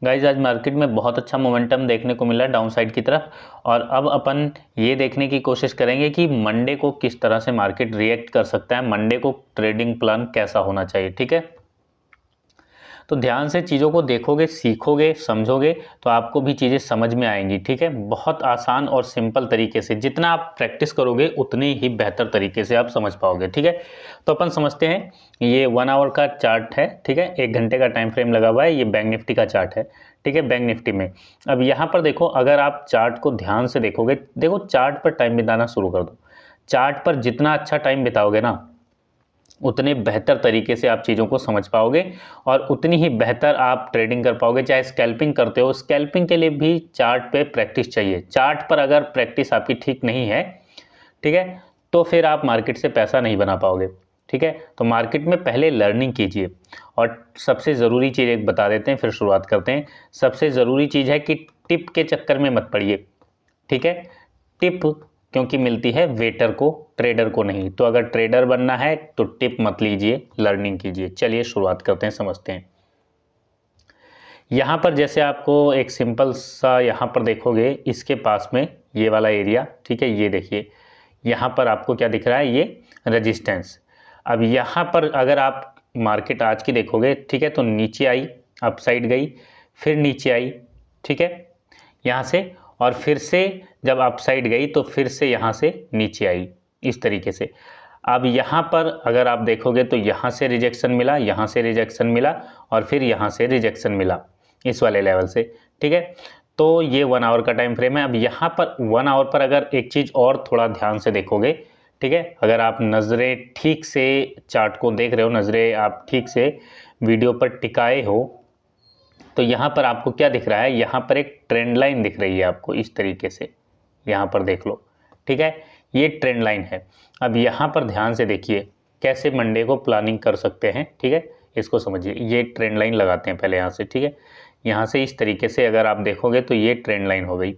Guys आज market में बहुत अच्छा मोमेंटम देखने को मिला डाउन साइड की तरफ। और अब अपन ये देखने की कोशिश करेंगे कि मंडे को किस तरह से मार्केट रिएक्ट कर सकता है, मंडे को ट्रेडिंग प्लान कैसा होना चाहिए। ठीक है, तो ध्यान से चीज़ों को देखोगे, सीखोगे, समझोगे तो आपको भी चीज़ें समझ में आएंगी। ठीक है, बहुत आसान और सिंपल तरीके से, जितना आप प्रैक्टिस करोगे उतनी ही बेहतर तरीके से आप समझ पाओगे। ठीक है, तो अपन समझते हैं। ये 1 आवर का चार्ट है। ठीक है, 1 घंटे का टाइम फ्रेम लगा हुआ है। ये बैंक निफ्टी का चार्ट है। ठीक है, बैंक निफ्टी में अब यहाँ पर देखो, अगर आप चार्ट को ध्यान से देखोगे, देखो चार्ट पर टाइम बिताना शुरू कर दो। चार्ट पर जितना अच्छा टाइम बिताओगे ना, उतने बेहतर तरीके से आप चीज़ों को समझ पाओगे और उतनी ही बेहतर आप ट्रेडिंग कर पाओगे। चाहे स्कैल्पिंग करते हो, स्कैल्पिंग के लिए भी चार्ट पे प्रैक्टिस चाहिए। चार्ट पर अगर प्रैक्टिस आपकी ठीक नहीं है, ठीक है, तो फिर आप मार्केट से पैसा नहीं बना पाओगे। ठीक है, तो मार्केट में पहले लर्निंग कीजिए। और सबसे ज़रूरी चीज़ एक बता देते हैं, फिर शुरुआत करते हैं। सबसे ज़रूरी चीज़ है कि टिप के चक्कर में मत पड़िए। ठीक है, टिप क्योंकि मिलती है वेटर को, ट्रेडर को नहीं। तो अगर ट्रेडर बनना है तो टिप मत लीजिए, लर्निंग कीजिए। चलिए शुरुआत करते हैं, समझते हैं। यहाँ पर जैसे आपको एक सिंपल सा, यहाँ पर देखोगे इसके पास में ये वाला एरिया, ठीक है, ये देखिए यहाँ पर आपको क्या दिख रहा है, ये रेजिस्टेंस। अब यहाँ पर अगर आप मार्केट आज की देखोगे, ठीक है, तो नीचे आई, अप साइड गई, फिर नीचे आई, ठीक है, यहाँ से, और फिर से जब अप साइड गई तो फिर से यहाँ से नीचे आई, इस तरीके से। अब यहाँ पर अगर आप देखोगे तो यहाँ से रिजेक्शन मिला, यहाँ से रिजेक्शन मिला, और फिर यहाँ से रिजेक्शन मिला इस वाले लेवल से। ठीक है, तो ये 1 आवर का टाइम फ्रेम है। अब यहाँ पर 1 आवर पर अगर एक चीज़ और थोड़ा ध्यान से देखोगे, ठीक है, अगर आप नज़रें ठीक से चार्ट को देख रहे हो, नज़रें आप ठीक से वीडियो पर टिकाए हो, तो यहाँ पर आपको क्या दिख रहा है, यहाँ पर एक ट्रेंड लाइन दिख रही है आपको इस तरीके से। यहाँ पर देख लो, ठीक है, ये ट्रेंड लाइन है। अब यहाँ पर ध्यान से देखिए कैसे मंडे को प्लानिंग कर सकते हैं। ठीक है, इसको समझिए। ये ट्रेंड लाइन लगाते हैं पहले यहाँ से। ठीक है, यहाँ से इस तरीके से अगर आप देखोगे तो ये ट्रेंड लाइन हो गई।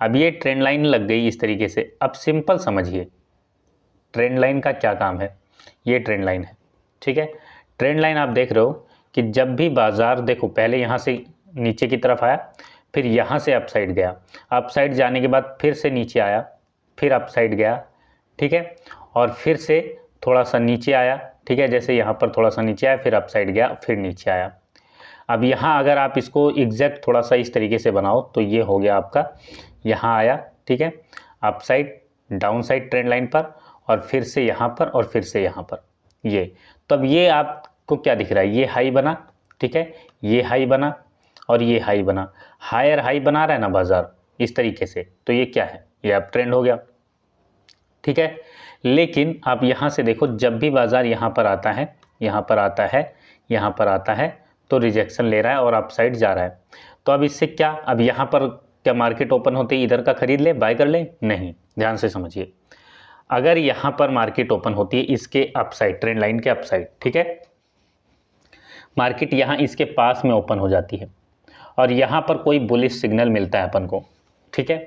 अब ये ट्रेंड लाइन लग गई इस तरीके से। अब सिंपल समझिए ट्रेंड लाइन का क्या काम है। ये ट्रेंड लाइन है, ठीक है। ट्रेंड लाइन आप देख रहे हो कि जब भी बाजार, देखो पहले यहाँ से नीचे की तरफ आया, फिर यहाँ से अप साइड गया, अप साइड जाने के बाद फिर से नीचे आया, फिर अप साइड गया, ठीक है, और फिर से थोड़ा सा नीचे आया, ठीक है, जैसे यहाँ पर थोड़ा सा नीचे आया, फिर अप साइड गया, फिर नीचे आया। अब यहाँ अगर आप इसको एग्जैक्ट थोड़ा सा इस तरीके से बनाओ तो ये हो गया आपका, यहाँ आया, ठीक है, up side, down side trend line पर, और फिर से यहाँ पर, और फिर से यहाँ पर, ये। तो अब ये आपको क्या दिख रहा है, ये हाई बना, ठीक है, ये हाई बना, और ये हाई बना, हायर हाई बना रहा है ना बाजार इस तरीके से। तो ये क्या है, ये अब ट्रेंड हो गया, ठीक है। लेकिन आप यहाँ से देखो, जब भी बाजार यहाँ पर आता है, यहाँ पर आता है, यहाँ पर आता है, तो रिजेक्शन ले रहा है और अप साइड जा रहा है। तो अब इससे क्या, अब यहाँ पर क्या मार्केट ओपन होते ही इधर का खरीद ले, बाय कर ले? नहीं, ध्यान से समझिए। अगर यहाँ पर मार्केट ओपन होती है इसके अपसाइड, ट्रेंड लाइन के अपसाइड, ठीक है, मार्केट यहाँ इसके पास में ओपन हो जाती है और यहाँ पर कोई बुलिश सिग्नल मिलता है अपन को, ठीक है,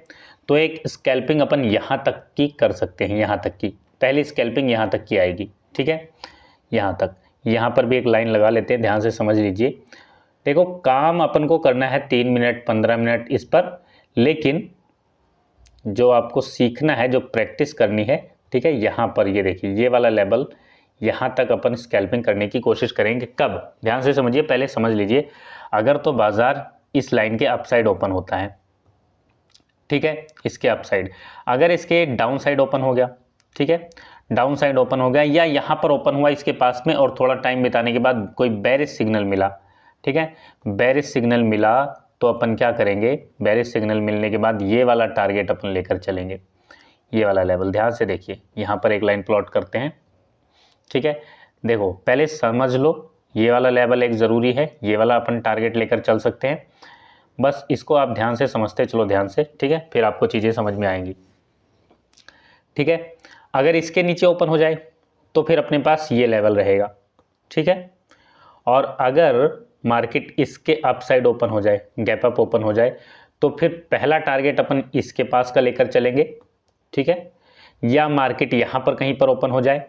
तो एक स्कैल्पिंग अपन यहाँ तक की कर सकते हैं। यहाँ तक की पहली स्कैल्पिंग यहाँ तक की आएगी, ठीक है, यहाँ तक। यहाँ पर भी एक लाइन लगा लेते हैं, ध्यान से समझ लीजिए। देखो काम अपन को करना है 3 मिनट 15 मिनट इस पर, लेकिन जो आपको सीखना है, जो प्रैक्टिस करनी है, ठीक है, यहाँ पर ये देखिए ये वाला लेवल, यहाँ तक अपन स्कैल्पिंग करने की कोशिश करेंगे। कब, ध्यान से समझिए, पहले समझ लीजिए। अगर तो बाजार इस लाइन के अपसाइड ओपन होता है, ठीक है, इसके अपसाइड, अगर इसके डाउन साइड ओपन हो गया, ठीक है, डाउन साइड ओपन हो गया, या यहाँ पर ओपन हुआ इसके पास में और थोड़ा टाइम बिताने के बाद कोई बेरिश सिग्नल मिला, ठीक है, बेरिश सिग्नल मिला, तो अपन क्या करेंगे, बेरिश सिग्नल मिलने के बाद ये वाला टारगेट अपन लेकर चलेंगे, ये वाला लेवल। ध्यान से देखिए, यहाँ पर एक लाइन प्लॉट करते हैं, ठीक है। देखो पहले समझ लो, ये वाला लेवल एक ज़रूरी है, ये वाला अपन टारगेट लेकर चल सकते हैं। बस इसको आप ध्यान से समझते चलो, ध्यान से, ठीक है, फिर आपको चीज़ें समझ में आएंगी, ठीक है। अगर इसके नीचे ओपन हो जाए तो फिर अपने पास ये लेवल रहेगा, ठीक है, और अगर मार्केट इसके अप साइड ओपन हो जाए, गैप अप ओपन हो जाए, तो फिर पहला टारगेट अपन इसके पास का लेकर चलेंगे, ठीक है, या मार्केट यहाँ पर कहीं पर ओपन हो जाए।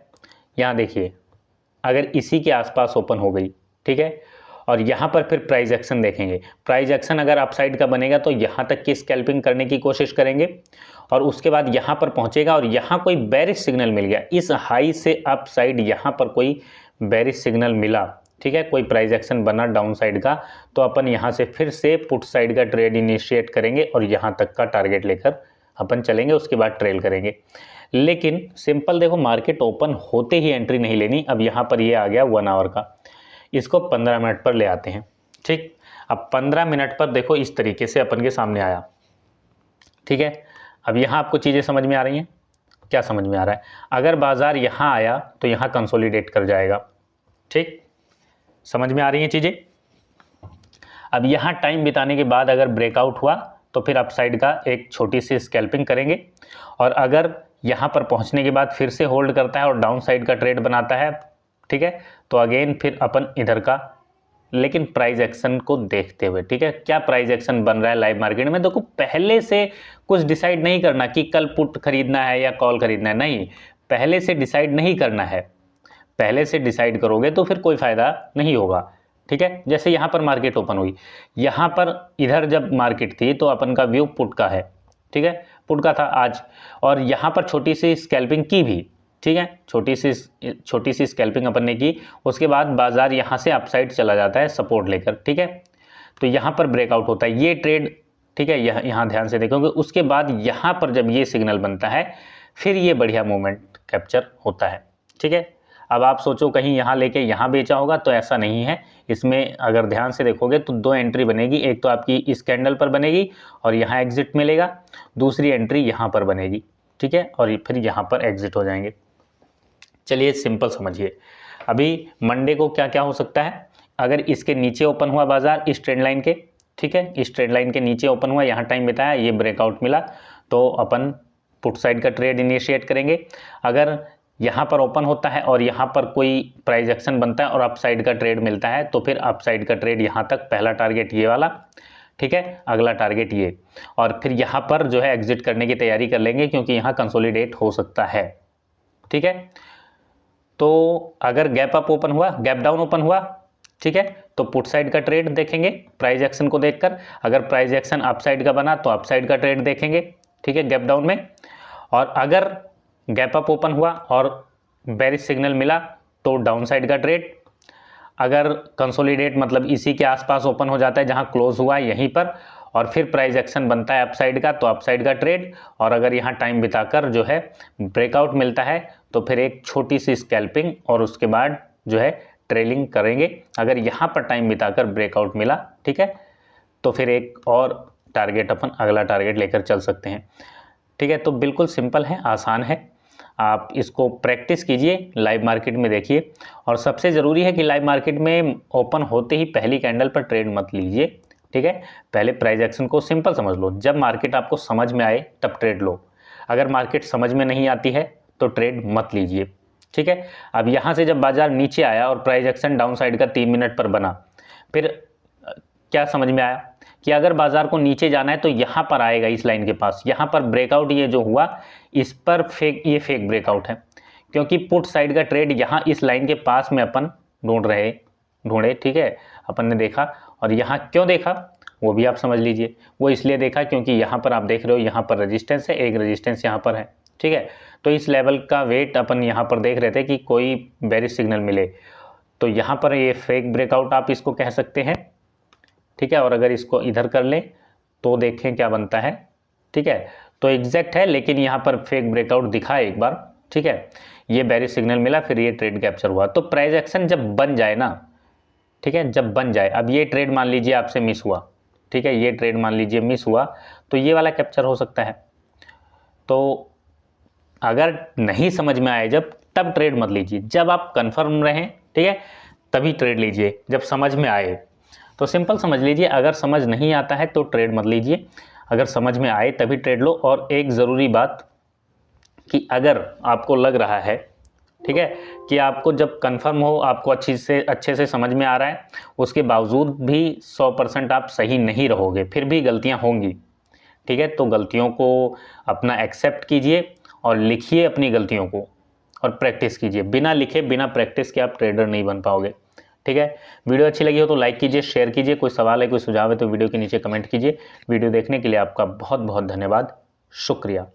यहाँ देखिए अगर इसी के आसपास ओपन हो गई, ठीक है, और यहाँ पर फिर प्राइस एक्शन देखेंगे। प्राइस एक्शन अगर अपसाइड का बनेगा तो यहाँ तक की स्कैल्पिंग करने की कोशिश करेंगे और उसके बाद यहाँ पर पहुँचेगा और यहाँ कोई बेरिश सिग्नल मिल गया, इस हाई से अप साइड यहाँ पर कोई बेरिश सिग्नल मिला, ठीक है, कोई प्राइस एक्शन बना डाउन साइड का, तो अपन यहाँ से फिर से पुट साइड का ट्रेड इनिशिएट करेंगे और यहाँ तक का टारगेट लेकर अपन चलेंगे, उसके बाद ट्रेल करेंगे। लेकिन सिंपल देखो, मार्केट ओपन होते ही एंट्री नहीं लेनी। अब यहाँ पर ये आ गया 1 आवर का, इसको 15 मिनट पर ले आते हैं, ठीक। अब 15 मिनट पर देखो इस तरीके से अपन के सामने आया, ठीक है। अब यहाँ आपको चीज़ें समझ में आ रही हैं? क्या समझ में आ रहा है? अगर बाजार यहाँ आया तो यहाँ कंसोलिडेट कर जाएगा, ठीक, समझ में आ रही हैं चीज़ें? अब यहाँ टाइम बिताने के बाद अगर ब्रेकआउट हुआ तो फिर अपसाइड का एक छोटी सी स्कैल्पिंग करेंगे और अगर यहाँ पर पहुँचने के बाद फिर से होल्ड करता है और डाउन साइड का ट्रेड बनाता है, ठीक है, तो अगेन फिर अपन इधर का, लेकिन प्राइस एक्शन को देखते हुए, ठीक है। क्या प्राइस एक्शन बन रहा है लाइव मार्केट में? देखो पहले से कुछ डिसाइड नहीं करना कि कल पुट खरीदना है या कॉल खरीदना है, नहीं, पहले से डिसाइड नहीं करना है। पहले से डिसाइड करोगे तो फिर कोई फ़ायदा नहीं होगा, ठीक है। जैसे यहाँ पर मार्केट ओपन हुई, यहाँ पर इधर जब मार्केट थी तो अपन का व्यू पुट का है, ठीक है, पुट का था आज, और यहाँ पर छोटी सी स्कैल्पिंग की भी, ठीक है, छोटी सी स्कैल्पिंग अपन ने की। उसके बाद बाजार यहाँ से अपसाइड चला जाता है सपोर्ट लेकर, ठीक है, तो यहाँ पर ब्रेकआउट होता है ये ट्रेड, ठीक है, यहाँ ध्यान से देखोगे। उसके बाद यहाँ पर जब ये सिग्नल बनता है फिर ये बढ़िया मूवमेंट कैप्चर होता है, ठीक है। अब आप सोचो कहीं यहाँ लेके यहाँ बेचा होगा, तो ऐसा नहीं है। इसमें अगर ध्यान से देखोगे तो 2 एंट्री बनेगी, एक तो आपकी इस कैंडल पर बनेगी और यहाँ एग्जिट मिलेगा, दूसरी एंट्री यहाँ पर बनेगी, ठीक है, और फिर यहाँ पर एग्जिट हो जाएंगे। चलिए सिंपल समझिए, अभी मंडे को क्या क्या हो सकता है। अगर इसके नीचे ओपन हुआ बाजार इस ट्रेंड लाइन के, ठीक है, इस ट्रेंड लाइन के नीचे ओपन हुआ, यहाँ टाइम बिताया, ये ब्रेकआउट मिला, तो अपन पुट साइड का ट्रेड इनिशिएट करेंगे। अगर यहाँ पर ओपन होता है और यहाँ पर कोई प्राइस एक्शन बनता है और अप साइड का ट्रेड मिलता है, तो फिर अप साइड का ट्रेड यहाँ तक, पहला टारगेट ये वाला, ठीक है, अगला टारगेट ये, और फिर यहाँ पर जो है एग्जिट करने की तैयारी कर लेंगे क्योंकि यहाँ कंसोलिडेट हो सकता है, ठीक है। तो अगर गैप अप ओपन हुआ, गैप डाउन ओपन हुआ, ठीक है, तो पुट साइड का ट्रेड देखेंगे प्राइस एक्शन को देखकर। अगर प्राइस एक्शन अप साइड का बना तो अप साइड का ट्रेड देखेंगे, ठीक है, गैप डाउन में। और अगर गैप अप ओपन हुआ और बेरिश सिग्नल मिला तो डाउन साइड का ट्रेड। अगर कंसोलिडेट मतलब इसी के आसपास ओपन हो जाता है जहां क्लोज हुआ है यहीं पर, और फिर प्राइस एक्शन बनता है अपसाइड का, तो अपसाइड का ट्रेड। और अगर यहाँ टाइम बिताकर जो है ब्रेकआउट मिलता है तो फिर एक छोटी सी स्कैल्पिंग और उसके बाद जो है ट्रेलिंग करेंगे। अगर यहाँ पर टाइम बिताकर ब्रेकआउट मिला, ठीक है, तो फिर एक और टारगेट अपन अगला टारगेट लेकर चल सकते हैं, ठीक है। तो बिल्कुल सिंपल है, आसान है, आप इसको प्रैक्टिस कीजिए, लाइव मार्केट में देखिए। और सबसे ज़रूरी है कि लाइव मार्केट में ओपन होते ही पहली कैंडल पर ट्रेड मत लीजिए, ठीक है। पहले प्राइस एक्शन को सिंपल समझ लो, जब मार्केट आपको समझ में आए तब ट्रेड लो। अगर मार्केट समझ में नहीं आती है तो ट्रेड मत लीजिए, ठीक है। अब यहाँ से जब बाजार नीचे आया और प्राइस एक्शन डाउन साइड का 3 मिनट पर बना, फिर क्या समझ में आया कि अगर बाजार को नीचे जाना है तो यहाँ पर आएगा, इस लाइन के पास, यहाँ पर ब्रेकआउट ये जो हुआ इस पर ये फेक ब्रेकआउट है, क्योंकि पुट साइड का ट्रेड यहाँ इस लाइन के पास में अपन ढूंढे, ठीक है, अपन ने देखा। और यहाँ क्यों देखा वो भी आप समझ लीजिए, वो इसलिए देखा क्योंकि यहाँ पर आप देख रहे हो, यहाँ पर रेजिस्टेंस है, एक रेजिस्टेंस यहाँ पर है, ठीक है। तो इस लेवल का वेट अपन यहाँ पर देख रहे थे कि कोई बेरिश सिग्नल मिले, तो यहाँ पर ये फेक ब्रेकआउट आप इसको कह सकते हैं, ठीक है। और अगर इसको इधर कर लें तो देखें क्या बनता है, ठीक है। तो एग्जैक्ट है, लेकिन यहाँ पर फेक ब्रेकआउट दिखा एक बार, ठीक है, ये बेरिश सिग्नल मिला, फिर ये ट्रेड कैप्चर हुआ। तो प्राइस एक्शन जब बन जाए ना, ठीक है, जब बन जाए, अब ये ट्रेड मान लीजिए आपसे मिस हुआ, ठीक है, ये ट्रेड मान लीजिए मिस हुआ, तो ये वाला कैप्चर हो सकता है। तो अगर नहीं समझ में आए जब, तब ट्रेड मत लीजिए, जब आप कंफर्म रहें, ठीक है, तभी ट्रेड लीजिए, जब समझ में आए। तो सिंपल समझ लीजिए, अगर समझ नहीं आता है तो ट्रेड मत लीजिए, अगर समझ में आए तभी ट्रेड लो। और एक ज़रूरी बात कि अगर आपको लग रहा है, ठीक है, कि आपको जब कंफर्म हो, आपको अच्छे से समझ में आ रहा है, उसके बावजूद भी 100% आप सही नहीं रहोगे, फिर भी गलतियां होंगी, ठीक है, तो गलतियों को अपना एक्सेप्ट कीजिए और लिखिए अपनी गलतियों को और प्रैक्टिस कीजिए। बिना लिखे बिना प्रैक्टिस के आप ट्रेडर नहीं बन पाओगे, ठीक है, वीडियो अच्छी लगी हो तो लाइक कीजिए, शेयर कीजिए, कोई सवाल है कोई सुझाव है तो वीडियो के नीचे कमेंट कीजिए। वीडियो देखने के लिए आपका बहुत बहुत धन्यवाद, शुक्रिया।